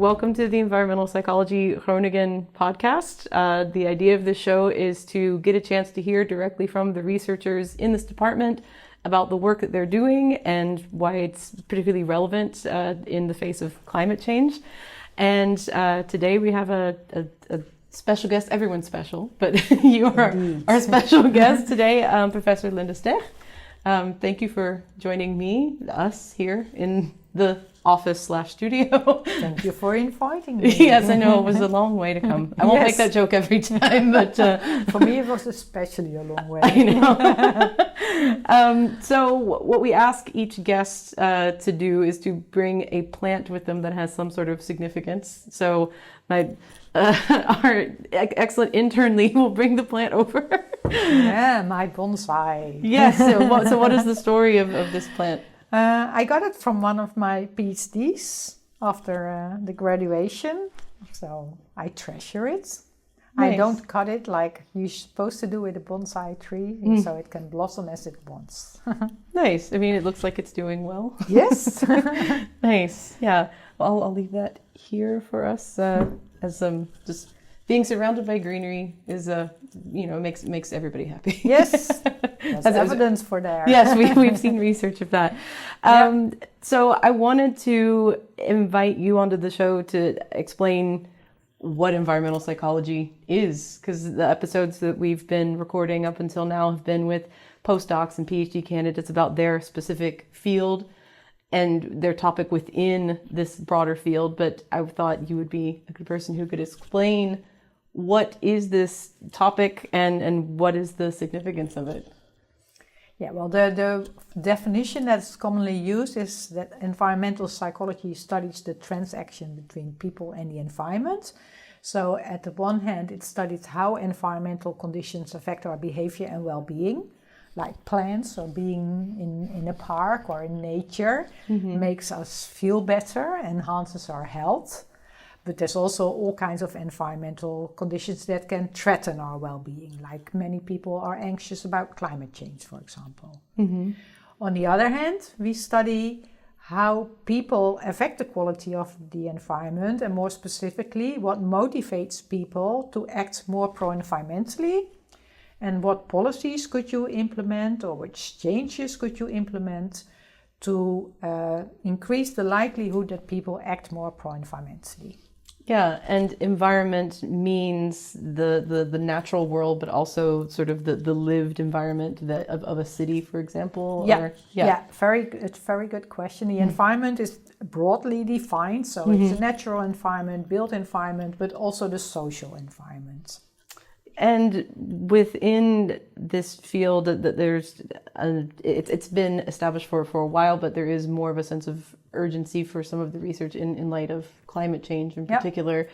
welcome to the Environmental Psychology Groningen Podcast. The idea of this show is to get a chance to hear directly from the researchers in this department about the work that they're doing and why it's particularly relevant in the face of climate change. And today we have a special guest. Everyone's special, but you are our special guest today, Professor Linda Steg. Thank you for joining us here in the office/studio. Thank you for inviting me. Yes, I know, it was a long way to come. I won't make that joke every time, but... For me, it was especially a long way. I know. So what we ask each guest to do is to bring a plant with them that has some sort of significance. So our excellent intern Lee will bring the plant over. Yeah, my bonsai. Yes, so what is the story of this plant? I got it from one of my PhDs after the graduation, so I treasure it. Nice. I don't cut it like you're supposed to do with a bonsai tree, so it can blossom as it wants. Nice. I mean, it looks like it's doing well. Yes. Nice. Yeah. Well, I'll leave that here for us as just being surrounded by greenery is makes everybody happy. Yes. There's evidence for that. Yes, we've seen research of that. So I wanted to invite you onto the show to explain what environmental psychology is, because the episodes that we've been recording up until now have been with postdocs and PhD candidates about their specific field and their topic within this broader field. But I thought you would be a good person who could explain what is this topic and what is the significance of it. Yeah, well, the definition that's commonly used is that environmental psychology studies the transaction between people and the environment. So at the one hand, it studies how environmental conditions affect our behavior and well-being, like plants or being in a park or in nature, makes us feel better, enhances our health. But there's also all kinds of environmental conditions that can threaten our well-being, like many people are anxious about climate change, for example. Mm-hmm. On the other hand, we study how people affect the quality of the environment, and more specifically, what motivates people to act more pro-environmentally, and what policies could you implement or which changes could you implement to increase the likelihood that people act more pro-environmentally. Yeah, and environment means the natural world, but also sort of the lived environment of a city, for example. Very good question. The environment is broadly defined, so it's a natural environment, built environment, but also the social environment. And within this field, it's been established for a while, but there is more of a sense of urgency for some of the research in light of climate change in particular.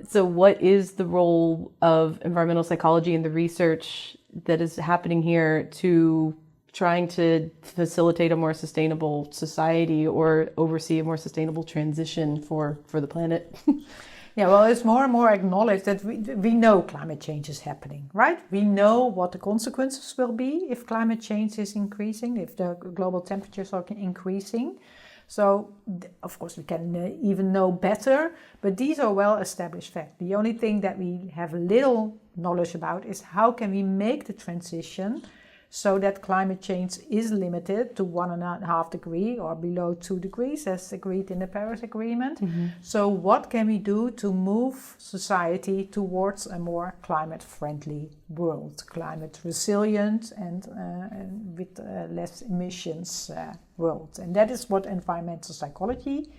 So what is the role of environmental psychology and the research that is happening here to trying to facilitate a more sustainable society or oversee a more sustainable transition for the planet? Yeah, well, it's more and more acknowledged that we know climate change is happening, right? We know what the consequences will be if climate change is increasing, if the global temperatures are increasing. So, of course, we can even know better, but these are well-established facts. The only thing that we have little knowledge about is how can we make the transition so that climate change is limited to 1.5 degrees or below 2 degrees as agreed in the Paris Agreement. Mm-hmm. So what can we do to move society towards a more climate-friendly world, climate resilient and with less emissions world? And that is what environmental psychology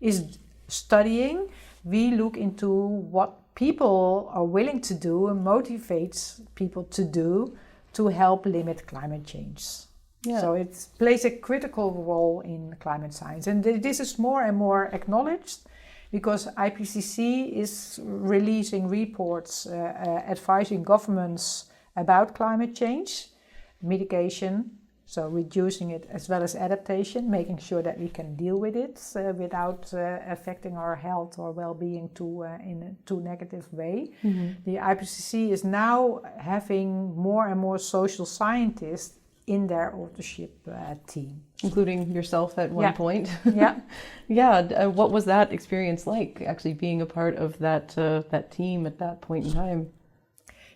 is studying. We look into what people are willing to do and motivates people to do to help limit climate change. Yeah. So it plays a critical role in climate science. And this is more and more acknowledged because IPCC is releasing reports advising governments about climate change, mitigation, so reducing it as well as adaptation, making sure that we can deal with it without affecting our health or well-being in a too negative way. Mm-hmm. The IPCC is now having more and more social scientists in their authorship team. Including yourself at one point. Yeah. Yeah. What was that experience like, actually being a part of that team at that point in time?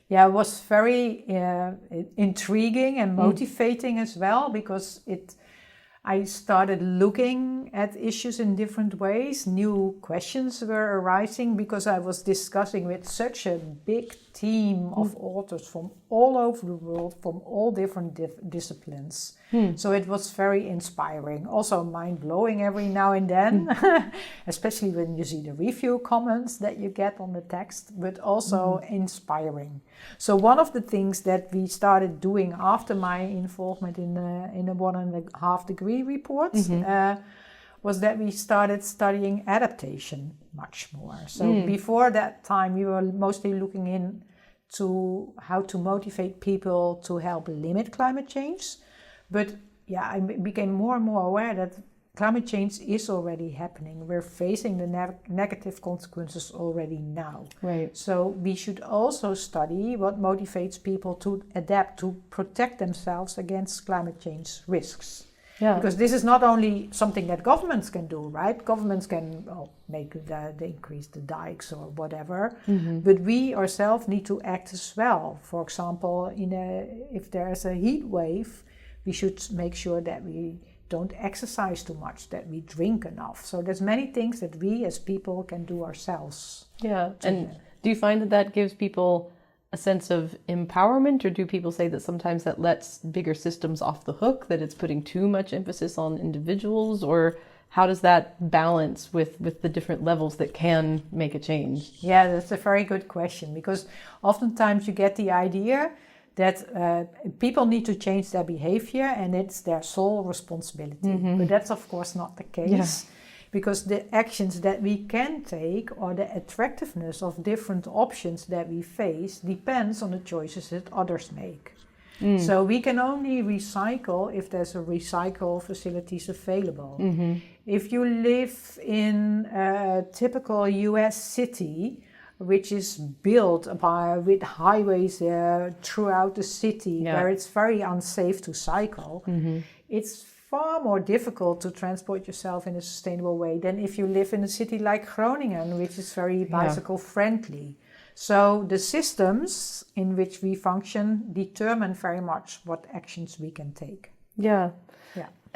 Yeah, it was very intriguing and motivating as well, because I started looking at issues in different ways. New questions were arising because I was discussing with such a big team of authors from all over the world, from all different disciplines. So it was very inspiring, also mind-blowing every now and then, especially when you see the review comments that you get on the text, but also inspiring. So one of the things that we started doing after my involvement in a 1.5 degree report was that we started studying adaptation much more. So before that time, we were mostly looking into how to motivate people to help limit climate change. But yeah, I became more and more aware that climate change is already happening. We're facing the negative consequences already now. Right. So we should also study what motivates people to adapt, to protect themselves against climate change risks. Yeah. Because this is not only something that governments can do, right? Governments can make the increase the dikes or whatever, but we ourselves need to act as well. For example, if there is a heat wave, we should make sure that we don't exercise too much, that we drink enough. So there's many things that we as people can do ourselves. Yeah. And do you find that gives people a sense of empowerment, or do people say that sometimes that lets bigger systems off the hook, that it's putting too much emphasis on individuals? Or how does that balance with the different levels that can make a change? Yeah, that's a very good question, because oftentimes you get the idea that people need to change their behavior and it's their sole responsibility. But that's of course not the case, because the actions that we can take or the attractiveness of different options that we face depends on the choices that others make. So we can only recycle if there's a recycle facilities available. If you live in a typical US city, which is built with highways throughout the city, where it's very unsafe to cycle, it's far more difficult to transport yourself in a sustainable way than if you live in a city like Groningen, which is very bicycle friendly. So the systems in which we function determine very much what actions we can take. Yeah.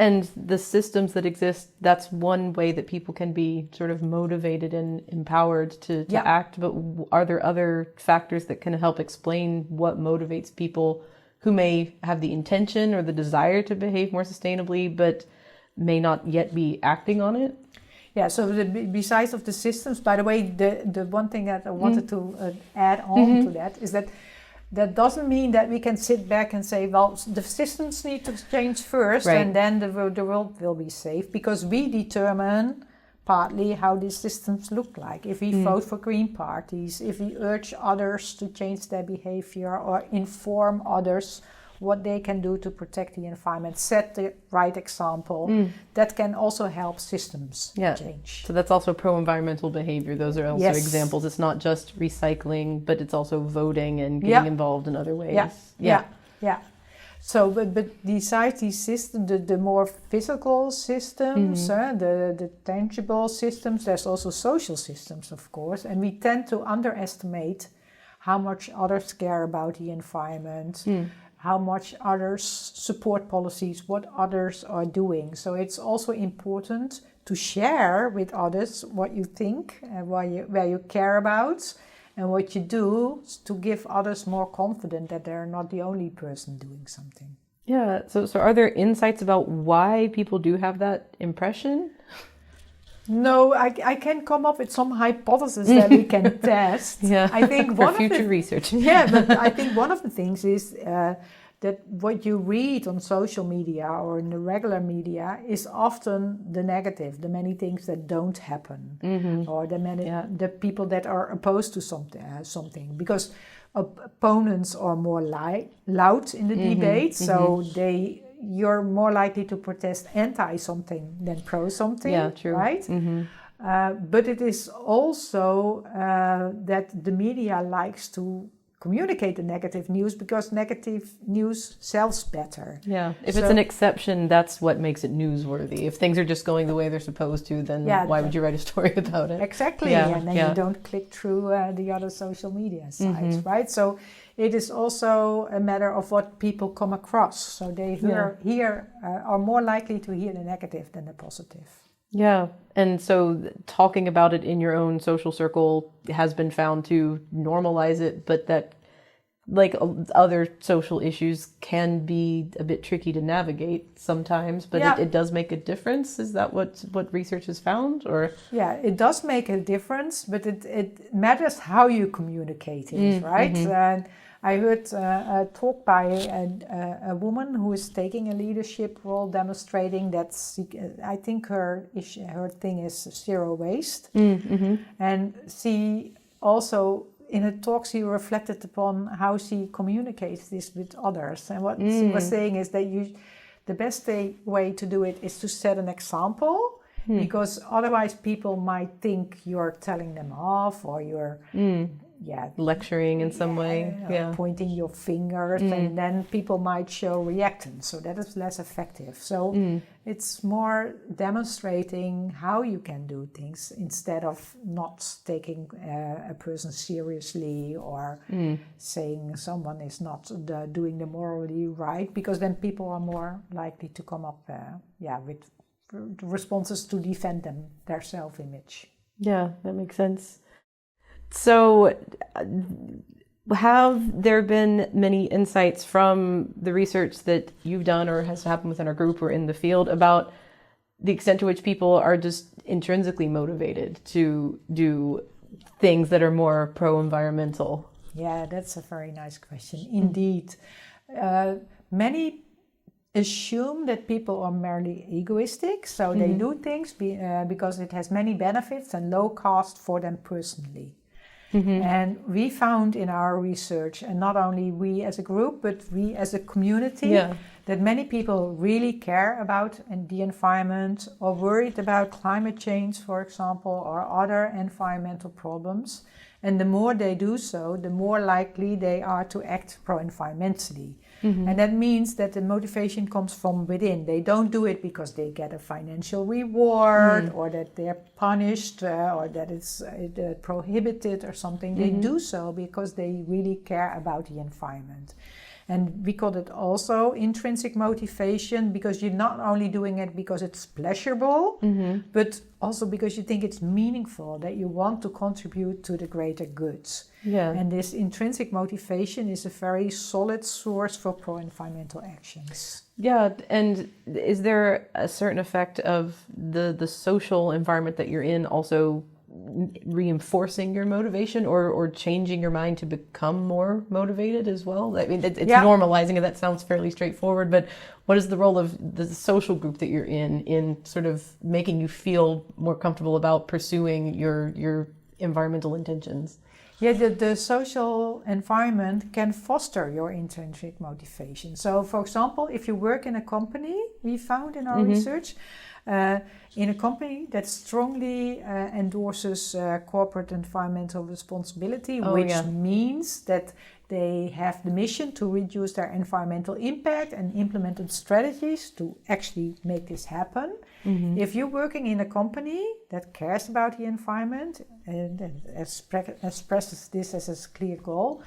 And the systems that exist, that's one way that people can be sort of motivated and empowered to act. But are there other factors that can help explain what motivates people who may have the intention or the desire to behave more sustainably, but may not yet be acting on it? Yeah, so besides of the systems, by the way, the one thing that I wanted to add on to that is that doesn't mean that we can sit back and say, well, the systems need to change first, and then the world will be safe, because we determine partly how these systems look like. If we vote for green parties, if we urge others to change their behavior or inform others what they can do to protect the environment, set the right example, that can also help systems change. So that's also pro-environmental behavior. Those are also examples. It's not just recycling, but it's also voting and getting involved in other ways. Yeah. So, but besides these systems, the more physical systems, the tangible systems, there's also social systems, of course, and we tend to underestimate how much others care about the environment, how much others support policies, what others are doing. So it's also important to share with others what you think and where you care about and what you do, to give others more confidence that they're not the only person doing something. Yeah, so are there insights about why people do have that impression? No, I can come up with some hypotheses that we can test. I think for future research. But I think one of the things is that what you read on social media or in the regular media is often the negative, the many things that don't happen, or the people that are opposed to something, because opponents are more loud in the debate, so you're more likely to protest anti-something than pro-something, right? But it is also that the media likes to communicate the negative news because negative news sells better. Yeah, if it's an exception, that's what makes it newsworthy. If things are just going the way they're supposed to, then why would you write a story about it? Exactly, and then you don't click through the other social media sites, right? So it is also a matter of what people come across. So they are more likely to hear the negative than the positive. Yeah, and so talking about it in your own social circle has been found to normalize it, but that, like other social issues, can be a bit tricky to navigate sometimes, but it does make a difference. Is that what research has found? Or it does make a difference, but it matters how you communicate it, right? And I heard a talk by a woman who is taking a leadership role, demonstrating that I think her thing is zero waste. And she also, in a talk, she reflected upon how she communicates this with others. And what she was saying is that the best way to do it is to set an example, because otherwise people might think you're telling them off or you're lecturing in some way, pointing your fingers, and then people might show reactance. So that is less effective. So it's more demonstrating how you can do things instead of not taking a person seriously or saying someone is not doing the morally right, because then people are more likely to come up with responses to defend their self-image. Yeah, that makes sense. So have there been many insights from the research that you've done or has happened within our group or in the field about the extent to which people are just intrinsically motivated to do things that are more pro-environmental? Yeah, that's a very nice question. Indeed. Many assume that people are merely egoistic, so they do things because it has many benefits and low cost for them personally. And we found in our research, and not only we as a group, but we as a community, that many people really care about the environment or worried about climate change, for example, or other environmental problems. And the more they do so, the more likely they are to act pro-environmentally. And that means that the motivation comes from within. They don't do it because they get a financial reward or that they're punished or that it's prohibited or something. They do so because they really care about the environment. And we call it also intrinsic motivation, because you're not only doing it because it's pleasurable, but also because you think it's meaningful, that you want to contribute to the greater goods. Yeah. And this intrinsic motivation is a very solid source for pro-environmental actions. Yeah, and is there a certain effect of the social environment that you're in also reinforcing your motivation or changing your mind to become more motivated as well? I mean, it's normalizing it. That sounds fairly straightforward, but what is the role of the social group that you're in sort of making you feel more comfortable about pursuing your environmental intentions? Yeah, the social environment can foster your intrinsic motivation. So, for example, if you work in a company, we found in our research, in a company that strongly endorses corporate environmental responsibility, which means that they have the mission to reduce their environmental impact and implemented strategies to actually make this happen. If you're working in a company that cares about the environment and expresses this as a clear goal,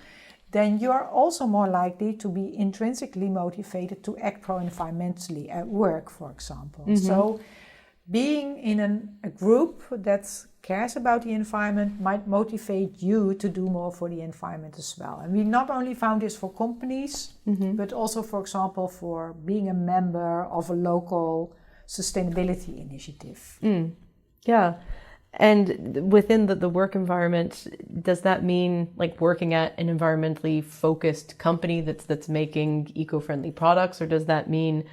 then you are also more likely to be intrinsically motivated to act pro-environmentally at work, for example. So being in a group that cares about the environment might motivate you to do more for the environment as well. And we not only found this for companies, but also, for example, for being a member of a local sustainability initiative. Yeah. And within the work environment, does that mean like working at an environmentally focused company that's making eco-friendly products, or does that mean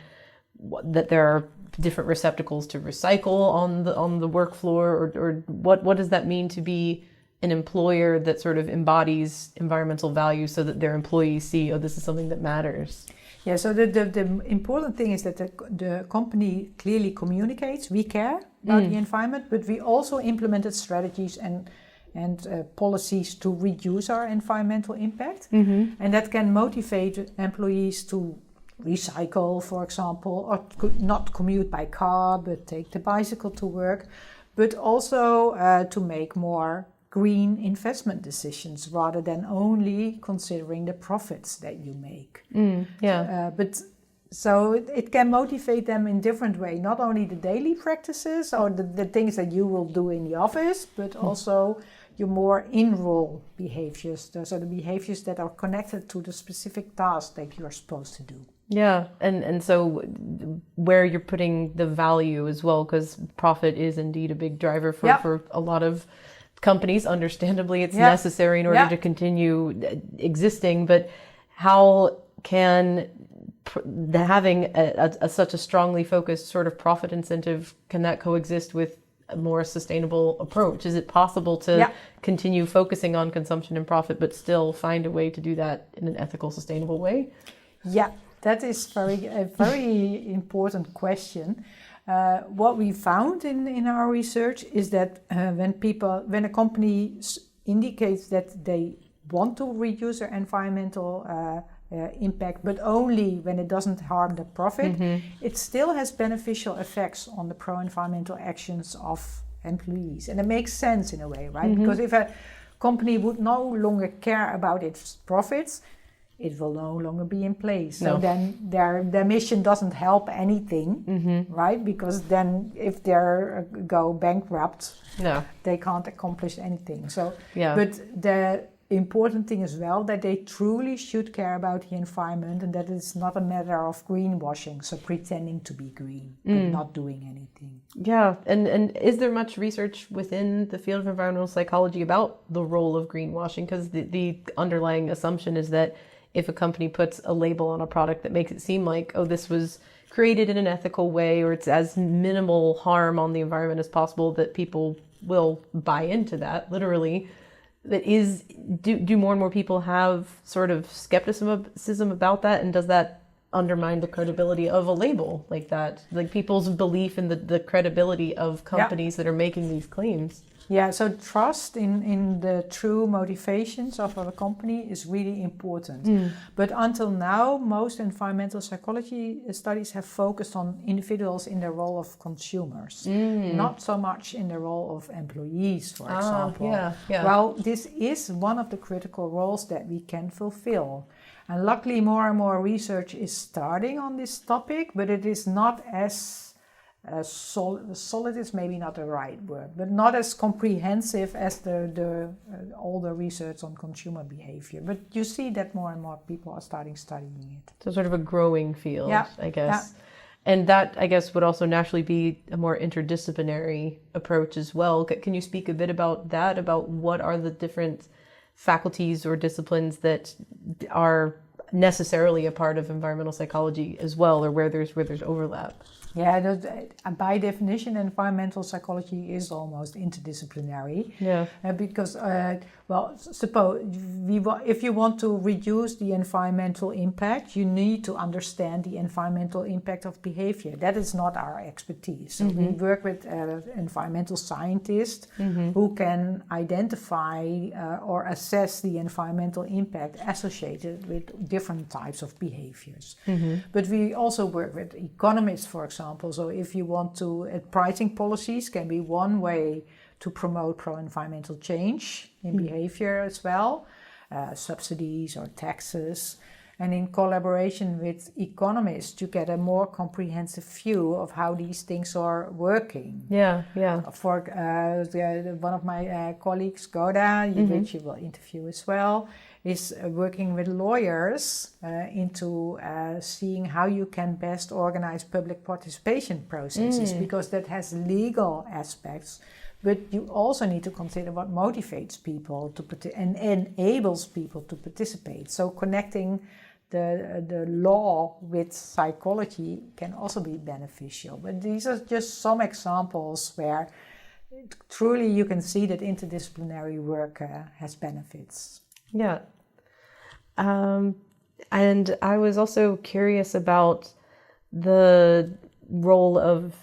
that there are different receptacles to recycle on the work floor, or what does that mean to be an employer that sort of embodies environmental values so that their employees see, oh, this is something that matters? Yeah, so the important thing is that the company clearly communicates, we care about the environment, but we also implemented strategies and and policies to reduce our environmental impact. And that can motivate employees to recycle, for example, or not commute by car, but take the bicycle to work, but also to make more green investment decisions rather than only considering the profits that you make. So it can motivate them in different way, not only the daily practices or the things that you will do in the office, but also your more in-role behaviors. Those are the behaviors that are connected to the specific task that you're supposed to do. Yeah, and so where you're putting the value as well, because profit is indeed a big driver for a lot of companies. Understandably, it's necessary in order to continue existing, but how can having such a strongly focused sort of profit incentive, can that coexist with a more sustainable approach? Is it possible to continue focusing on consumption and profit, but still find a way to do that in an ethical, sustainable way? Yeah, that is a very important question. What we found in our research is that when a company indicates that they want to reduce their environmental impact, but only when it doesn't harm the profit, it still has beneficial effects on the pro-environmental actions of employees. And it makes sense in a way, right? Because if a company would no longer care about its profits, it will no longer be in place. So then their mission doesn't help anything, right? Because then if they go bankrupt, they can't accomplish anything. So, but the important thing as well, that they truly should care about the environment, and that it's not a matter of greenwashing, so pretending to be green but not doing anything. Yeah, and is there much research within the field of environmental psychology about the role of greenwashing? Because the underlying assumption is that if a company puts a label on a product that makes it seem like, oh, this was created in an ethical way, or it's as minimal harm on the environment as possible, that people will buy into that, literally. That is, do more and more people have sort of skepticism about that, and does that undermine the credibility of a label like that, like people's belief in the credibility of companies that are making these claims? Yeah, so trust in the true motivations of a company is really important. But until now, most environmental psychology studies have focused on individuals in the role of consumers, not so much in the role of employees, for example. Well, this is one of the critical roles that we can fulfill. And luckily, more and more research is starting on this topic, but it is not as solid is maybe not the right word, but not as comprehensive as all the research on consumer behavior. But you see that more and more people are studying it. So sort of a growing field, I guess. And that, I guess, would also naturally be a more interdisciplinary approach as well. Can you speak a bit about that, about what are the different faculties or disciplines that are necessarily a part of environmental psychology as well, or where there's overlap? Yeah, by definition, environmental psychology is almost interdisciplinary. Because, suppose if you want to reduce the environmental impact, you need to understand the environmental impact of behavior. That is not our expertise. So we work with environmental scientists who can identify or assess the environmental impact associated with different types of behaviors. But we also work with economists, for example. So if you want to, pricing policies can be one way to promote pro-environmental change in behavior as well, subsidies or taxes. And in collaboration with economists, you get a more comprehensive view of how these things are working. For one of my colleagues, Goda, which you will interview as well, is working with lawyers into seeing how you can best organize public participation processes, because that has legal aspects. But you also need to consider what motivates people and enables people to participate. So connecting the law with psychology can also be beneficial. But these are just some examples where truly you can see that interdisciplinary work has benefits. Yeah. And I was also curious about the role of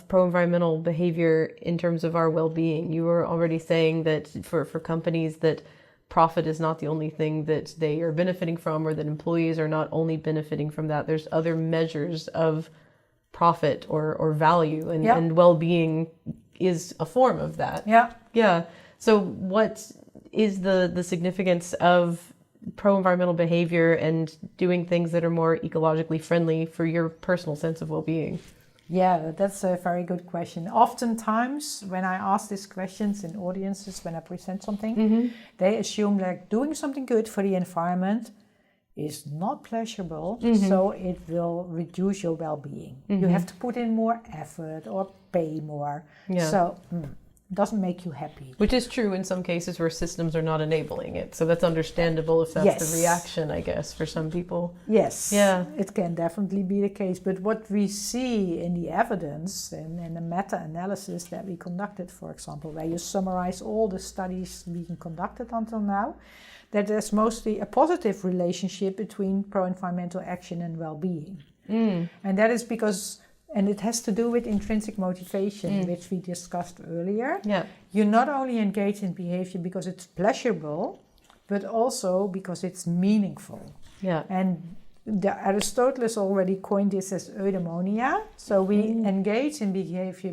pro-environmental behavior in terms of our well-being? You were already saying that for companies that profit is not the only thing that they are benefiting from, or that employees are not only benefiting from that. There's other measures of profit or value, and well-being is a form of that. Yeah. So what is the significance of pro-environmental behavior and doing things that are more ecologically friendly for your personal sense of well-being? Yeah, that's a very good question. Oftentimes, when I ask these questions in audiences, when I present something, they assume like doing something good for the environment is not pleasurable, so it will reduce your well-being. You have to put in more effort or pay more. So doesn't make you happy. Which is true in some cases where systems are not enabling it. So that's understandable if that's the reaction, I guess, for some people. Yes, it can definitely be the case. But what we see in the evidence and in the meta-analysis that we conducted, for example, where you summarize all the studies being conducted until now, that there's mostly a positive relationship between pro-environmental action and well-being. And that is because... And it has to do with intrinsic motivation, which we discussed earlier. You not only engage in behavior because it's pleasurable, but also because it's meaningful. And Aristotle has already coined this as eudaimonia. So we engage in behavior,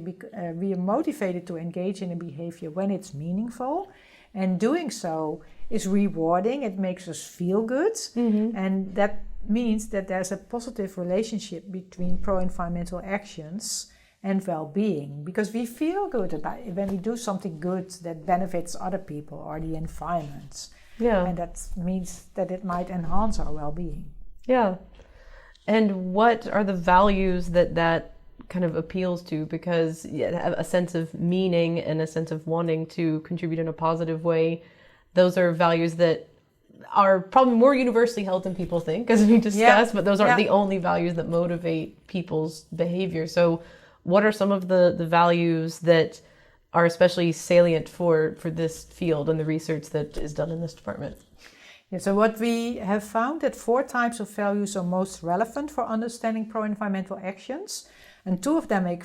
we are motivated to engage in a behavior when it's meaningful. And doing so is rewarding, it makes us feel good. And that means that there's a positive relationship between pro-environmental actions and well-being, because we feel good about it when we do something good that benefits other people or the environment. And that means that it might enhance our well-being. And what are the values that kind of appeals to? Because a sense of meaning and a sense of wanting to contribute in a positive way, those are values that are probably more universally held than people think, as we discussed, but those aren't the only values that motivate people's behavior. So what are some of the values that are especially salient for this field and the research that is done in this department? So what we have found that 4 types of values are most relevant for understanding pro-environmental actions. And 2 of them make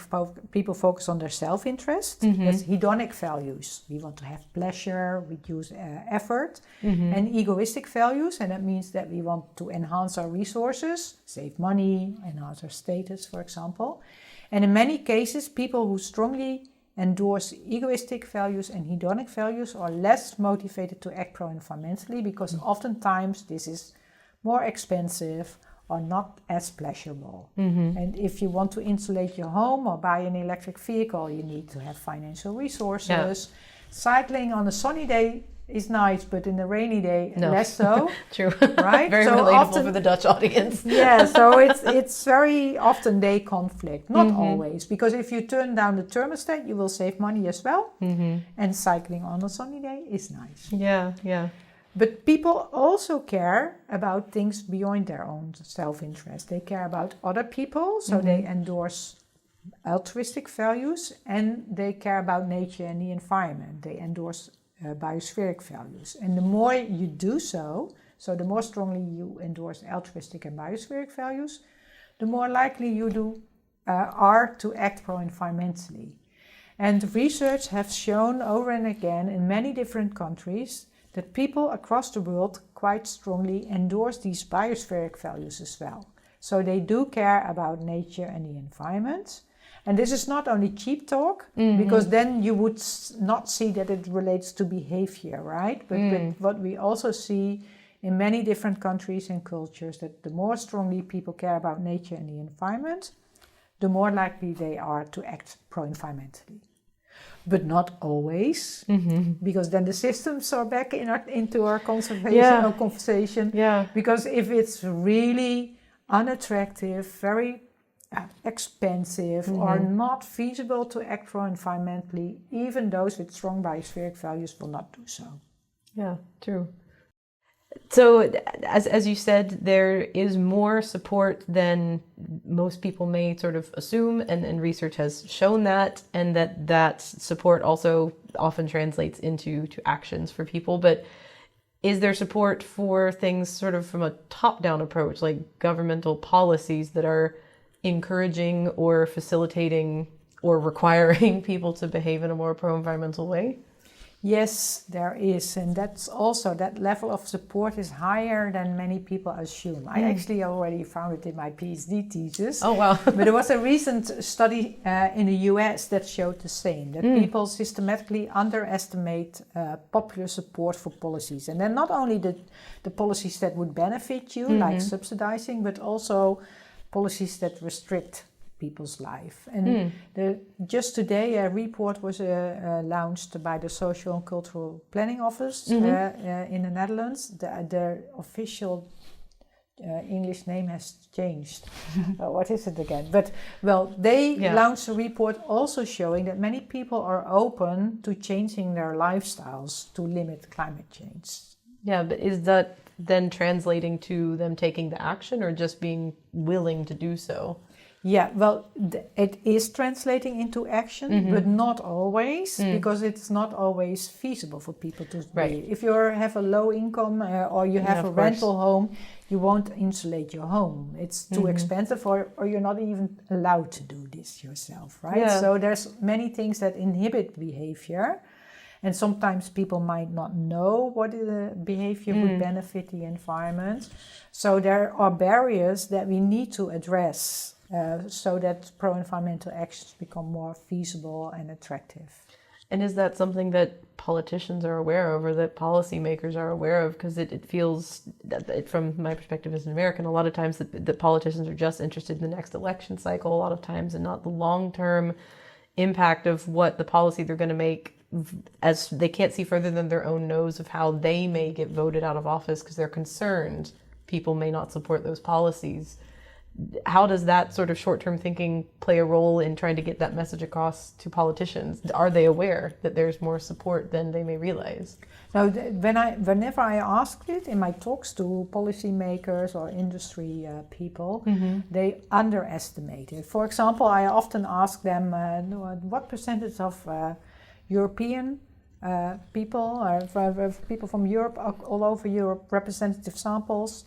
people focus on their self-interest. That's hedonic values. We want to have pleasure, reduce effort. And egoistic values, and that means that we want to enhance our resources, save money, enhance our status, for example. And in many cases, people who strongly endorse egoistic values and hedonic values are less motivated to act pro-environmentally, because oftentimes this is more expensive or not as pleasurable. And if you want to insulate your home or buy an electric vehicle, you need to have financial resources. Cycling on a sunny day is nice, but in a rainy day, less so. True. Right? Very so relatable often, for the Dutch audience. So it's very often they conflict. Not always, because if you turn down the thermostat, you will save money as well. And cycling on a sunny day is nice. But people also care about things beyond their own self-interest. They care about other people, so they endorse altruistic values, and they care about nature and the environment. They endorse biospheric values. And the more you do so the more strongly you endorse altruistic and biospheric values, the more likely you are to act pro-environmentally. And research has shown over and again in many different countries that people across the world quite strongly endorse these biospheric values as well. So they do care about nature and the environment. And this is not only cheap talk, because then you would not see that it relates to behavior, right? But what we also see in many different countries and cultures, that the more strongly people care about nature and the environment, the more likely they are to act pro-environmentally. But not always, because then the systems are back into our conversation. Because if it's really unattractive, very expensive, or not feasible to act pro-environmentally, even those with strong biospheric values will not do so. Yeah, true. So, as you said, there is more support than most people may sort of assume, and research has shown that, and that support also often translates into actions for people. But is there support for things sort of from a top-down approach, like governmental policies that are encouraging or facilitating or requiring people to behave in a more pro-environmental way? Yes, there is. And that's also, that level of support is higher than many people assume. I actually already found it in my PhD thesis. Oh, wow. But there was a recent study in the US that showed the same, that people systematically underestimate popular support for policies. And then not only the policies that would benefit you, like subsidizing, but also policies that restrict people's life. And just today a report was launched by the Social and Cultural Planning Office in the Netherlands. The official English name has changed. What is it again? But well, they launched a report also showing that many people are open to changing their lifestyles to limit climate change. Yeah, but is that then translating to them taking the action or just being willing to do so? Yeah, well, it is translating into action, but not always, because it's not always feasible for people to do. If you have a low income or you have a rental home, you won't insulate your home. It's too expensive, or you're not even allowed to do this yourself, right? Yeah. So there's many things that inhibit behavior, and sometimes people might not know what behavior would benefit the environment. So there are barriers that we need to address. So that pro-environmental actions become more feasible and attractive. And is that something that politicians are aware of, or that policymakers are aware of? Because it feels, from my perspective as an American, a lot of times that politicians are just interested in the next election cycle a lot of times, and not the long-term impact of what the policy they're going to make, as they can't see further than their own nose of how they may get voted out of office because they're concerned people may not support those policies. How does that sort of short-term thinking play a role in trying to get that message across to politicians? Are they aware that there's more support than they may realize? Now, whenever I asked it in my talks to policymakers or industry people, they underestimate it. For example, I often ask them, what percentage of European people, or people from Europe, all over Europe, representative samples,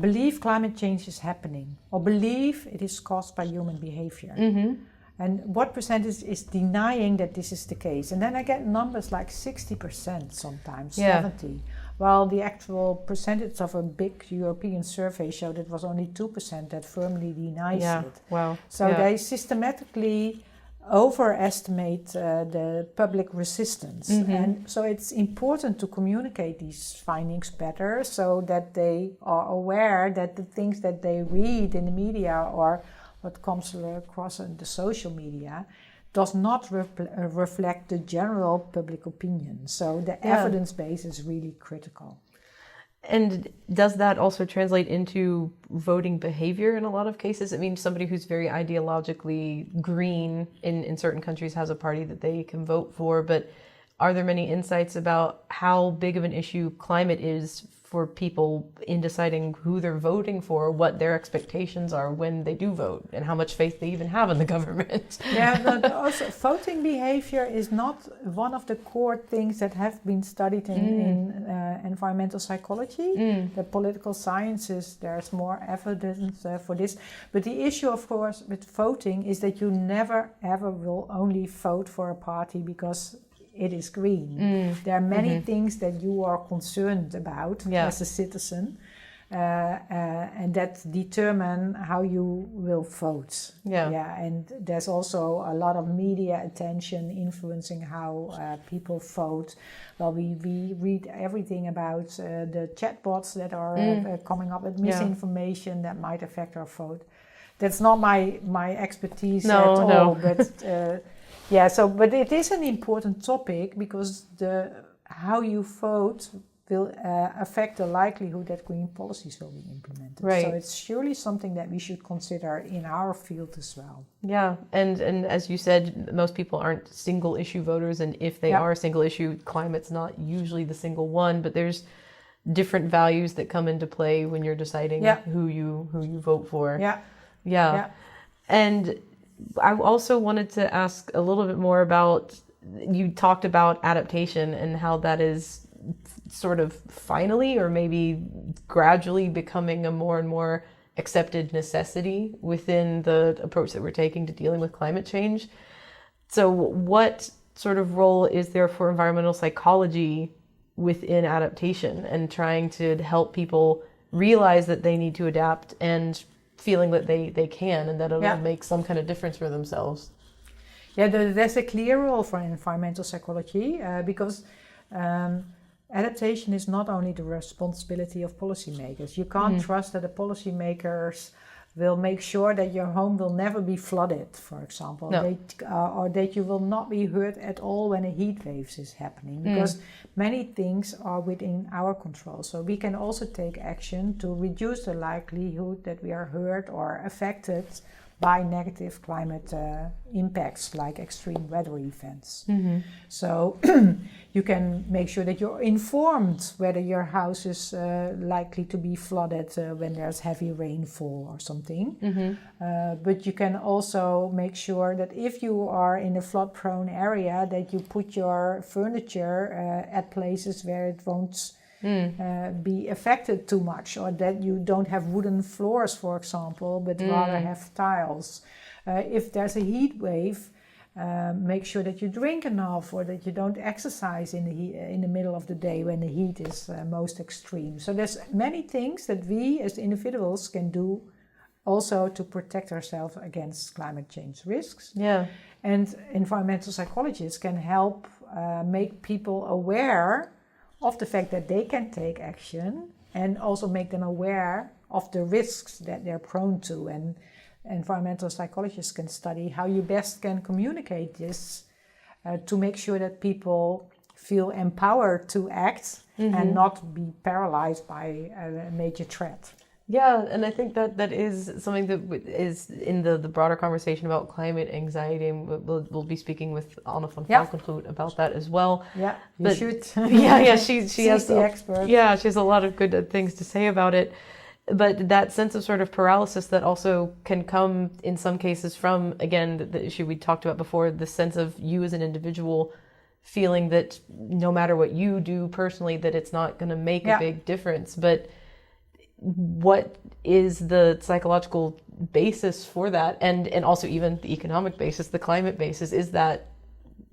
believe climate change is happening or believe it is caused by human behavior. And what percentage is denying that this is the case? And then I get numbers like 60% sometimes, 70%. While the actual percentage of a big European survey showed it was only 2% that firmly denies it. Wow. So they systematically overestimate the public resistance. And so it's important to communicate these findings better so that they are aware that the things that they read in the media or what comes across in the social media does not reflect the general public opinion. So the evidence base is really critical. And does that also translate into voting behavior in a lot of cases? I mean, somebody who's very ideologically green in certain countries has a party that they can vote for, but are there many insights about how big of an issue climate is for people in deciding who they're voting for, what their expectations are when they do vote, and how much faith they even have in the government? But also voting behavior is not one of the core things that have been studied in environmental psychology. The political sciences, there's more evidence for this. But the issue, of course, with voting is that you never ever will only vote for a party because it is green. There are many things that you are concerned about as a citizen, and that determine how you will vote. And there's also a lot of media attention influencing how people vote. Well, we read everything about the chatbots that are coming up with misinformation that might affect our vote. That's not my expertise at all, but but it is an important topic because how you vote will affect the likelihood that green policies will be implemented. Right. So it's surely something that we should consider in our field as well. Yeah, and as you said, most people aren't single issue voters, and if they are single issue, climate's not usually the single one, but there's different values that come into play when you're deciding who you vote for. And I also wanted to ask a little bit more about, you talked about adaptation and how that is sort of finally or maybe gradually becoming a more and more accepted necessity within the approach that we're taking to dealing with climate change. So what sort of role is there for environmental psychology within adaptation and trying to help people realize that they need to adapt and feeling that they can and that it'll make some kind of difference for themselves? Yeah, there's a clear role for environmental psychology because adaptation is not only the responsibility of policymakers. You can't trust that the policymakers will make sure that your home will never be flooded, for example, or that you will not be hurt at all when a heat wave is happening, because many things are within our control. So we can also take action to reduce the likelihood that we are hurt or affected by negative climate impacts like extreme weather events. So you can make sure that you're informed whether your house is likely to be flooded when there's heavy rainfall or something. But you can also make sure that if you are in a flood-prone area, that you put your furniture at places where it won't be affected too much, or that you don't have wooden floors, for example, but rather have tiles. If there's a heat wave, make sure that you drink enough, or that you don't exercise in the middle of the day when the heat is most extreme. So there's many things that we as individuals can do also to protect ourselves against climate change risks. And environmental psychologists can help make people aware of the fact that they can take action, and also make them aware of the risks that they're prone to. And environmental psychologists can study how you best can communicate this to make sure that people feel empowered to act and not be paralyzed by a major threat. Yeah, and I think that is something that is in the broader conversation about climate anxiety, and we'll be speaking with Anne van Valkenhout about that as well. Yeah, you should. She has the expert. Yeah, she has a lot of good things to say about it. But that sense of sort of paralysis that also can come in some cases from, again, the issue we talked about before, the sense of you as an individual feeling that no matter what you do personally, that it's not going to make a big difference. But what is the psychological basis for that, and also even the economic basis, the climate basis? Is that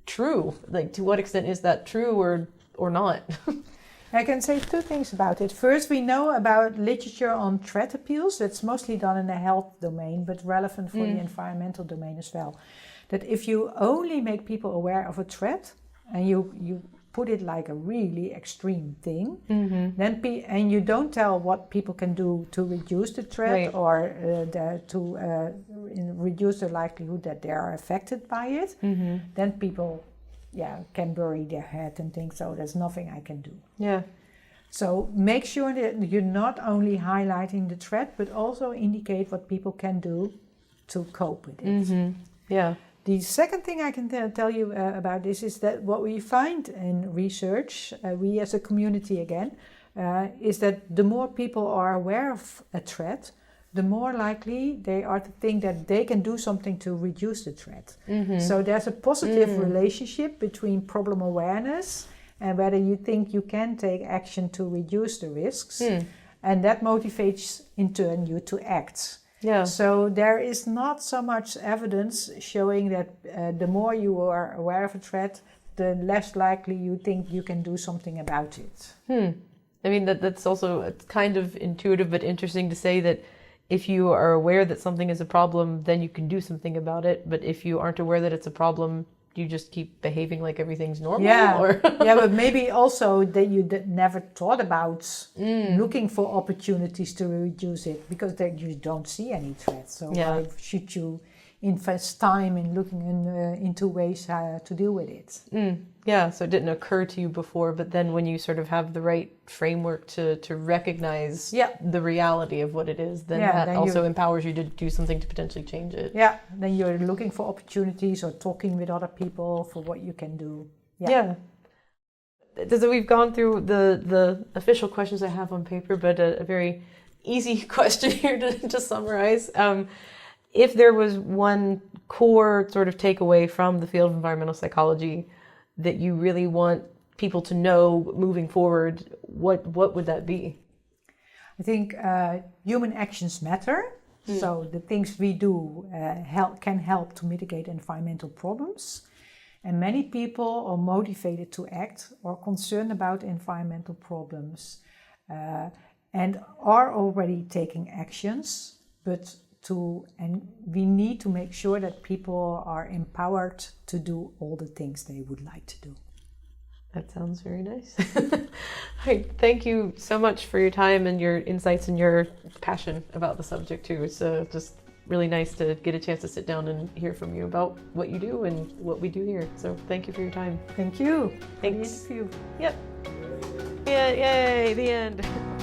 true? Like, to what extent is that true or not? I can say two things about it. First, we know about literature on threat appeals. That's mostly done in the health domain, but relevant for the environmental domain as well. That if you only make people aware of a threat, and you put it like a really extreme thing, then and you don't tell what people can do to reduce the threat, or to reduce the likelihood that they are affected by it, then people can bury their head and think, so there's nothing I can do. So make sure that you're not only highlighting the threat, but also indicate what people can do to cope with it. The second thing I can tell you about this is that what we find in research, we as a community again, is that the more people are aware of a threat, the more likely they are to think that they can do something to reduce the threat. So there's a positive relationship between problem awareness and whether you think you can take action to reduce the risks. And that motivates in turn you to act. So there is not so much evidence showing that the more you are aware of a threat, the less likely you think you can do something about it. I mean, that's also kind of intuitive but interesting to say that if you are aware that something is a problem, then you can do something about it. But if you aren't aware that it's a problem, you just keep behaving like everything's normal? But maybe also that you never thought about looking for opportunities to reduce it, because you don't see any threats. So why should you invest time in looking into ways to deal with it? So it didn't occur to you before, but then when you sort of have the right framework to recognize the reality of what it is, then that also empowers you to do something to potentially change it. Then you're looking for opportunities or talking with other people for what you can do. So we've gone through the official questions I have on paper, but a very easy question here to summarize. If there was one core sort of takeaway from the field of environmental psychology that you really want people to know moving forward, what would that be? I think human actions matter, So the things we do can help to mitigate environmental problems. And many people are motivated to act or concerned about environmental problems and are already taking actions, and we need to make sure that people are empowered to do all the things they would like to do. That sounds very nice. Thank you so much for your time and your insights and your passion about the subject too. It's just really nice to get a chance to sit down and hear from you about what you do and what we do here. So thank you for your time. Thank you. Thanks. For the interview. Yep. Yeah, yay, the end.